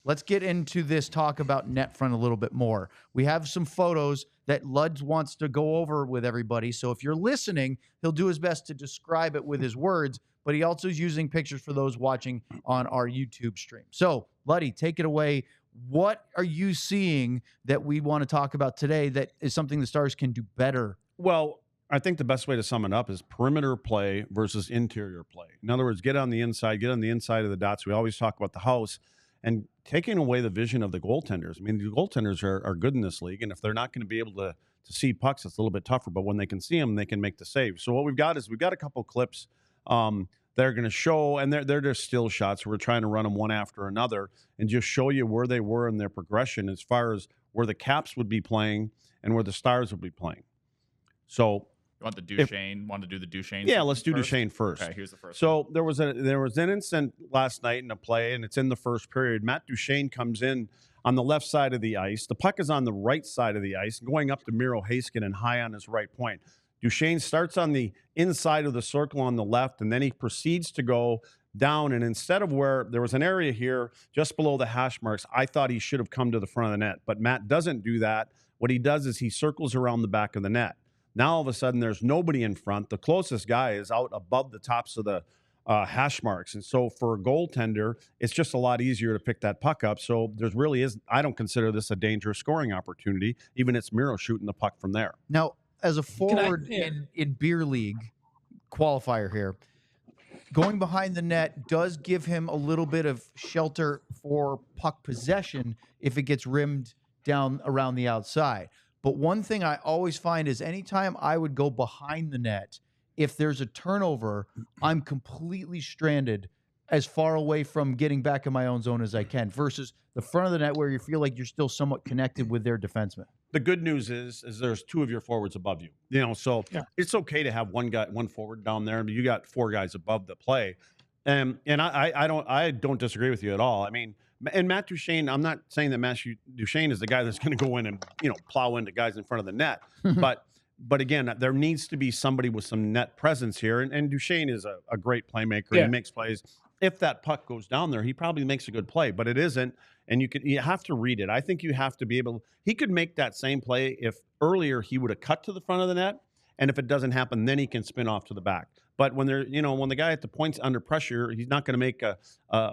let's get into this talk about net front a little bit more. We have some photos that Luds wants to go over with everybody. So if you're listening, he'll do his best to describe it with his words, but he also is using pictures for those watching on our YouTube stream. So, Luddy, take it away. What are you seeing that we want to talk about today that is something the Stars can do better? Well, I think the best way to sum it up is perimeter play versus interior play. In other words, get on the inside of the dots. We always talk about the house and taking away the vision of the goaltenders. I mean, the goaltenders are good in this league, and if they're not going to be able to see pucks, it's a little bit tougher. But when they can see them, they can make the save. So what we've got a couple clips that are going to show, and they're just still shots. We're trying to run them one after another and just show you where they were in their progression as far as where the Caps would be playing and where the Stars would be playing. So you want the Duchesne? Want to do the Duchesne? Yeah, let's do first? Duchesne first. Okay, here's the first. So there was an incident last night in a play, and it's in the first period. Matt Duchesne comes in on the left side of the ice. The puck is on the right side of the ice, going up to Miro Heiskanen high on his right point. Duchesne starts on the inside of the circle on the left, and then he proceeds to go down. And instead of where there was an area here just below the hash marks, I thought he should have come to the front of the net. But Matt doesn't do that. What he does is he circles around the back of the net. Now, all of a sudden, there's nobody in front. The closest guy is out above the tops of the hash marks. And so for a goaltender, it's just a lot easier to pick that puck up. So there's really is, I don't consider this a dangerous scoring opportunity. Even it's Miro shooting the puck from there. Now, as a forward in beer league qualifier here, going behind the net does give him a little bit of shelter for puck possession if it gets rimmed down around the outside. But one thing I always find is anytime I would go behind the net, if there's a turnover, I'm completely stranded as far away from getting back in my own zone as I can versus the front of the net where you feel like you're still somewhat connected with their defenseman. The good news is there's two of your forwards above you. So It's okay to have one forward down there. But you got four guys above the play. And I don't disagree with you at all. I mean, and Matt Duchesne, I'm not saying that Matt Duchesne is the guy that's going to go in and plow into guys in front of the net, but again, there needs to be somebody with some net presence here. And Duchesne is a great playmaker. He makes plays. If that puck goes down there, he probably makes a good play, but it isn't. And you have to read it. I think you have to be able. He could make that same play if earlier he would have cut to the front of the net, and if it doesn't happen, then he can spin off to the back. But when when the guy at the point's under pressure, he's not going to make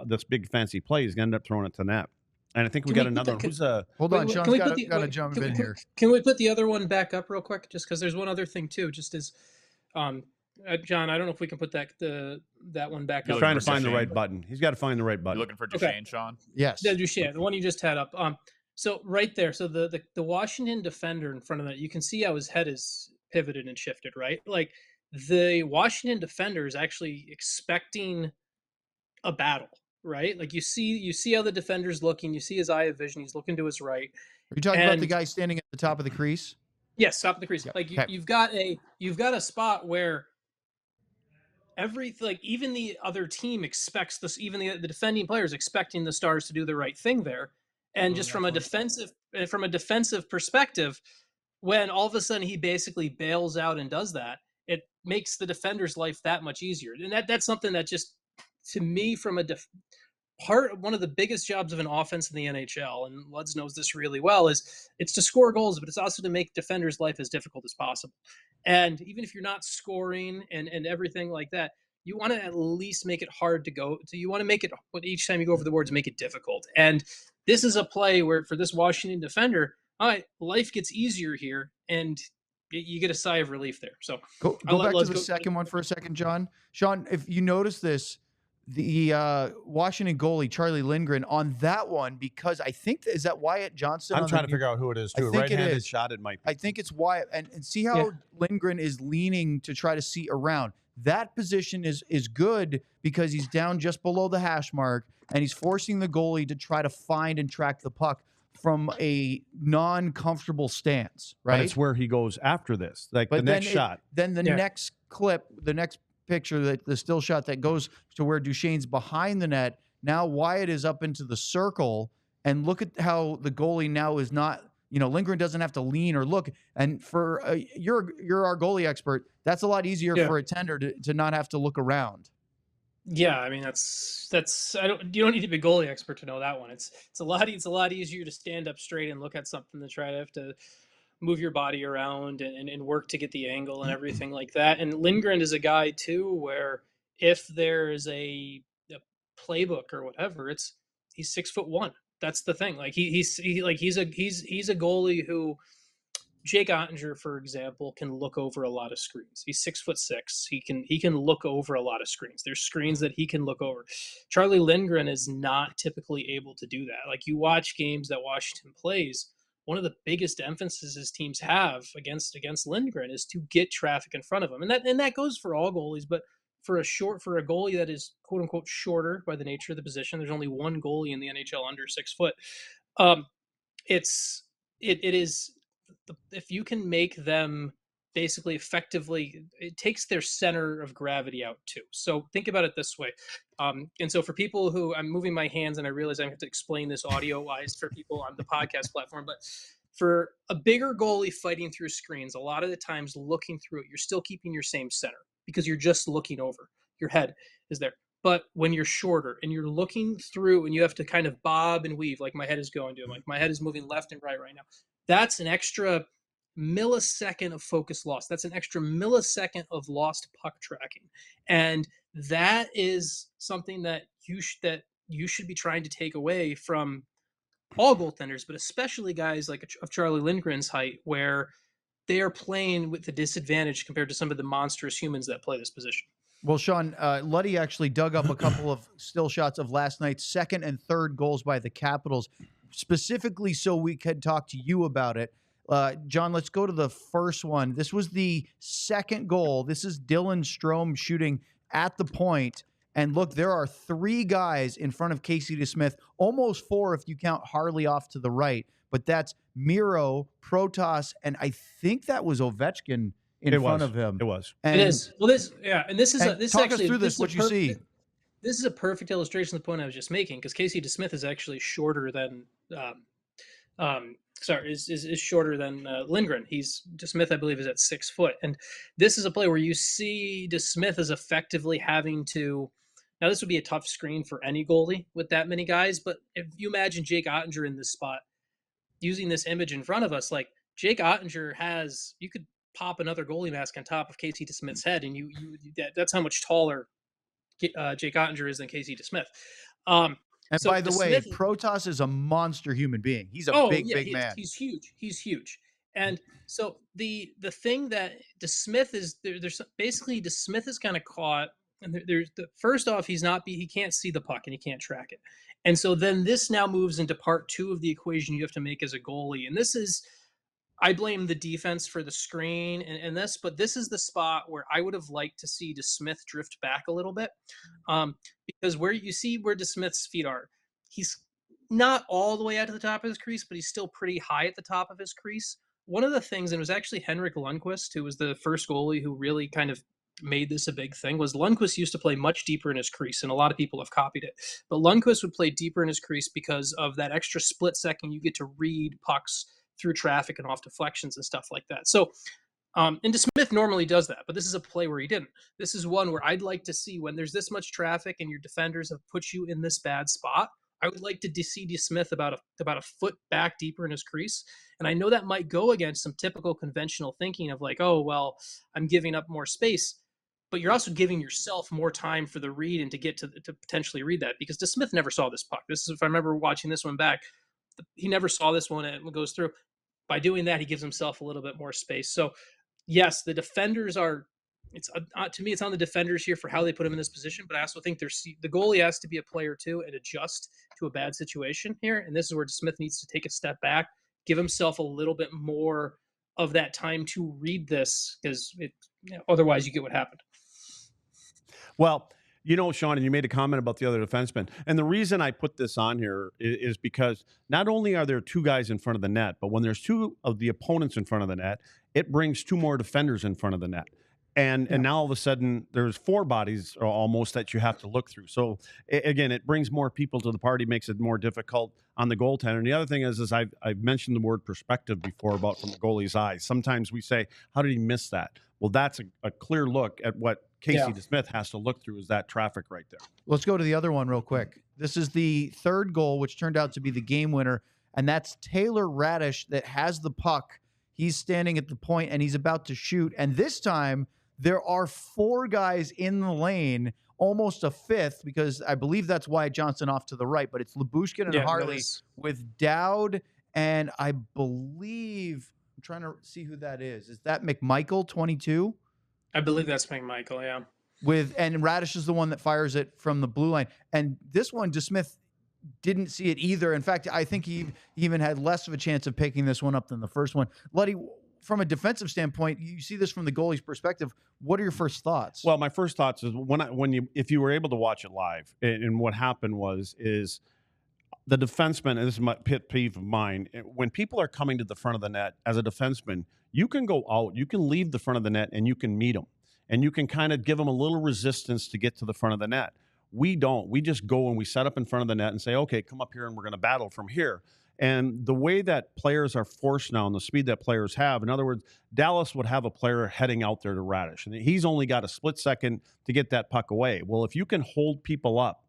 this big fancy play. He's going to end up throwing it to net. And I think we got another. Hold on, Sean's got to jump in here. Can we put the other one back up real quick? Just because there's one other thing too. Just as, John, I don't know if we can put that one back up. He's trying to find the right button. He's got to find the right button. You looking for Duchesne, Sean? Yes. Yeah, Duchesne, the one you just had up. So right there, so the Washington defender in front of that, you can see how his head is pivoted and shifted, right? Like the Washington defender is actually expecting a battle, right? Like you see how the defender's looking, you see his eye of vision, he's looking to his right. Are you talking about the guy standing at the top of the crease? Yes, top of the crease. Yeah. Like you've got a spot where even the other team expects this, even the defending player is expecting the Stars to do the right thing there. And just from a defensive perspective, when all of a sudden he basically bails out and does that, it makes the defender's life that much easier. And that's something that just, to me, from one of the biggest jobs of an offense in the NHL, and Luds knows this really well, is it's to score goals, but it's also to make defenders' life as difficult as possible. And even if you're not scoring and everything like that, you want to at least make it hard to go to. You want to make it, but each time you go over the boards, make it difficult. And this is a play where, for this Washington defender, all right, life gets easier here, and you get a sigh of relief there. So go back to the second one for a second, John. Sean, if you notice this, the Washington goalie, Charlie Lindgren, on that one, because I think, is that Wyatt Johnston? I'm trying to figure out who it is, too. Right-handed shot, it might be. I think it's Wyatt. And see how Lindgren is leaning to try to see around. That position is good because he's down just below the hash mark, and he's forcing the goalie to try to find and track the puck from a non-comfortable stance, right? That's where he goes after this, like the next shot. Then the next clip, the next picture, the still shot that goes to where Duchesne's behind the net. Now Wyatt is up into the circle, and look at how the goalie now is not, Lindgren doesn't have to lean or look. And for you're our goalie expert, that's a lot easier for a tender to not have to look around. Yeah, I mean you don't need to be a goalie expert to know that one. It's a lot easier to stand up straight and look at something than try to have to move your body around and work to get the angle and everything like that. And Lindgren is a guy too where if there's a playbook or whatever, he's 6'1". That's the thing. Like he's a goalie who Jake Ottinger, for example, can look over a lot of screens. He's 6'6". He can look over a lot of screens. There's screens that he can look over. Charlie Lindgren is not typically able to do that. Like you watch games that Washington plays, one of the biggest emphases teams have against Lindgren is to get traffic in front of him, and that goes for all goalies, but for a goalie that is quote unquote shorter by the nature of the position, there's only one goalie in the NHL under 6 foot. It's it is if you can make them basically effectively, it takes their center of gravity out too. So think about it this way. And so for people who, I'm moving my hands and I realize I have to explain this audio wise for people on the podcast platform, but for a bigger goalie fighting through screens, a lot of the times looking through it, you're still keeping your same center because you're just looking over. Your head is there. But when you're shorter and you're looking through and you have to kind of bob and weave, like my head is going to, like my head is moving left and right now. That's an extra millisecond of focus loss. That's an extra millisecond of lost puck tracking. And that is something that you should be trying to take away from all goaltenders, but especially guys like of Charlie Lindgren's height, where they are playing with the disadvantage compared to some of the monstrous humans that play this position. Well, Sean, Luddy actually dug up a couple of still shots of last night's second and third goals by the Capitals, specifically so we could talk to you about it. John, let's go to the first one. This was the second goal. This is Dylan Strome shooting at the point. And look, there are three guys in front of Casey DeSmith, almost four if you count Harley off to the right. But that's Miro, Protas, and I think that was Ovechkin in front of him. It was. And, it is. Well, this is talk actually us through this. What you see? This is a perfect illustration of the point I was just making, because Casey DeSmith is actually shorter than is shorter than Lindgren. DeSmith, I believe, is at 6 foot, and this is a play where you see DeSmith is effectively having to. Now, this would be a tough screen for any goalie with that many guys, but if you imagine Jake Ottinger in this spot, using this image in front of us, like Jake Ottinger you could pop another goalie mask on top of Casey DeSmith's head, and that's how much taller Jake Ottinger is than Casey DeSmith. And so by the way, Protas is a monster human being. He's a big man. He's huge. He's huge. And so the thing that DeSmith is there's basically DeSmith is kind of caught. And there's first off, he can't see the puck and he can't track it. And so then this now moves into part two of the equation you have to make as a goalie. And this is, I blame the defense for the screen but this is the spot where I would have liked to see DeSmith drift back a little bit. Because where you see where DeSmith's feet are, he's not all the way out to the top of his crease, but he's still pretty high at the top of his crease. One of the things, and it was actually Henrik Lundqvist, who was the first goalie who really kind of made this a big thing, was Lundqvist used to play much deeper in his crease, and a lot of people have copied it. But Lundqvist would play deeper in his crease because of that extra split second you get to read pucks through traffic and off deflections and stuff like that. So, and DeSmith normally does that, but this is a play where he didn't. This is one where I'd like to see, when there's this much traffic and your defenders have put you in this bad spot, I would like to see DeSmith about a foot back deeper in his crease. And I know that might go against some typical conventional thinking of like, oh, well, I'm giving up more space. But you're also giving yourself more time for the read and to get to potentially read that, because DeSmith never saw this puck. This is, if I remember watching this one back, he never saw this one and it goes through. By doing that, he gives himself a little bit more space. So, yes, the defenders to me, it's on the defenders here for how they put him in this position. But I also think the goalie has to be a player too and adjust to a bad situation here. And this is where DeSmith needs to take a step back, give himself a little bit more of that time to read this, because otherwise you get what happened. Well, Sean, and you made a comment about the other defenseman. And the reason I put this on here is because not only are there two guys in front of the net, but when there's two of the opponents in front of the net, it brings two more defenders in front of the net. And now all of a sudden there's four bodies almost that you have to look through. So again, it brings more people to the party, makes it more difficult on the goaltender. And the other thing is I've mentioned the word perspective before about from the goalie's eyes. Sometimes we say, how did he miss that? Well, that's a clear look at what Casey DeSmith has to look through is that traffic right there. Let's go to the other one real quick. This is the third goal, which turned out to be the game winner, and that's Taylor Radish that has the puck. He's standing at the point, and he's about to shoot. And this time, there are 4 guys in the lane, almost a fifth, because I believe that's Wyatt Johnston off to the right, but it's Lyubushkin and Harley with Dowd, and I believe, I'm trying to see who that is. Is that McMichael, 22? I believe that's McMichael, yeah. And Radish is the one that fires it from the blue line. And this one, DeSmith didn't see it either. In fact, I think he even had less of a chance of picking this one up than the first one. Luddy, from a defensive standpoint, you see this from the goalie's perspective. What are your first thoughts? Well, my first thoughts is if you were able to watch it live, and what happened is the defenseman, and this is my pet peeve of mine, when people are coming to the front of the net as a defenseman, you can go out, you can leave the front of the net, and you can meet them. And you can kind of give them a little resistance to get to the front of the net. We don't. We just go and we set up in front of the net and say, okay, come up here and we're going to battle from here. And the way that players are forced now and the speed that players have, in other words, Dallas would have a player heading out there to Radish, and he's only got a split second to get that puck away. Well, if you can hold people up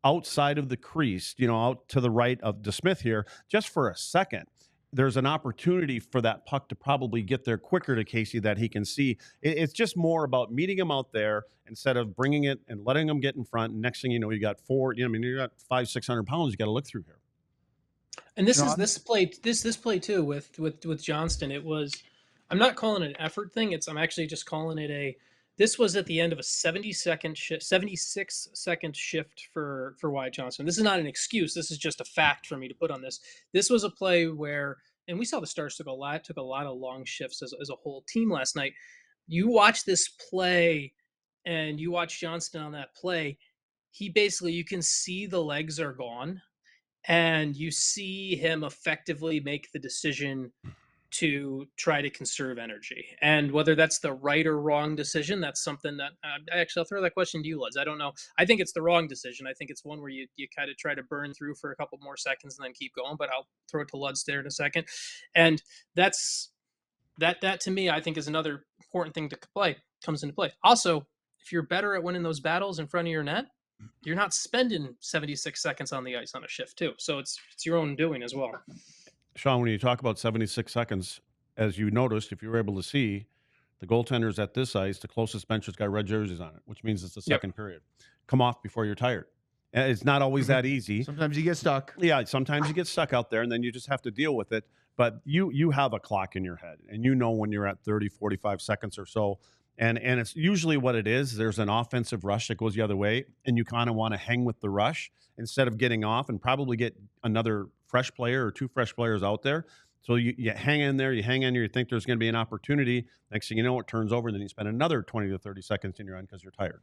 outside of the crease, out to the right of DeSmith here, just for a second, there's an opportunity for that puck to probably get there quicker to Casey that he can see. It's just more about meeting him out there instead of bringing it and letting him get in front. And next thing you know, you got you got 500-600 pounds you got to look through here. And this play too with Johnston. It was, I'm not calling it an effort thing. I'm actually just calling it this was at the end of a 76-second shift for Wyatt Johnston. This is not an excuse. This is just a fact for me to put on this. This was a play where, and we saw the Stars took a lot of long shifts as a whole team last night. You watch this play and you watch Johnston on that play. He basically, you can see the legs are gone and you see him effectively make the decision to try to conserve energy. And whether that's the right or wrong decision, that's something that I'll throw that question to you, Luds. I don't know. I think it's the wrong decision. I think it's one where you kind of try to burn through for a couple more seconds and then keep going, but I'll throw it to Luds there in a second. And that to me, I think is another important thing comes into play. Also, if you're better at winning those battles in front of your net, you're not spending 76 seconds on the ice on a shift too. So it's your own doing as well. Sean, when you talk about 76 seconds, as you noticed, if you were able to see, the goaltenders at this ice, the closest bench has got red jerseys on it, which means it's the second period. Come off before you're tired. And it's not always that easy. Sometimes you get stuck. Yeah, sometimes you get stuck out there, and then you just have to deal with it. But you have a clock in your head, and you know when you're at 30, 45 seconds or so. And it's usually what it is. There's an offensive rush that goes the other way, and you kind of want to hang with the rush instead of getting off and probably get another fresh player or 2 fresh players out there. So you hang in there, you think there's going to be an opportunity. Next thing you know, it turns over, and then you spend another 20 to 30 seconds in your end because you're tired.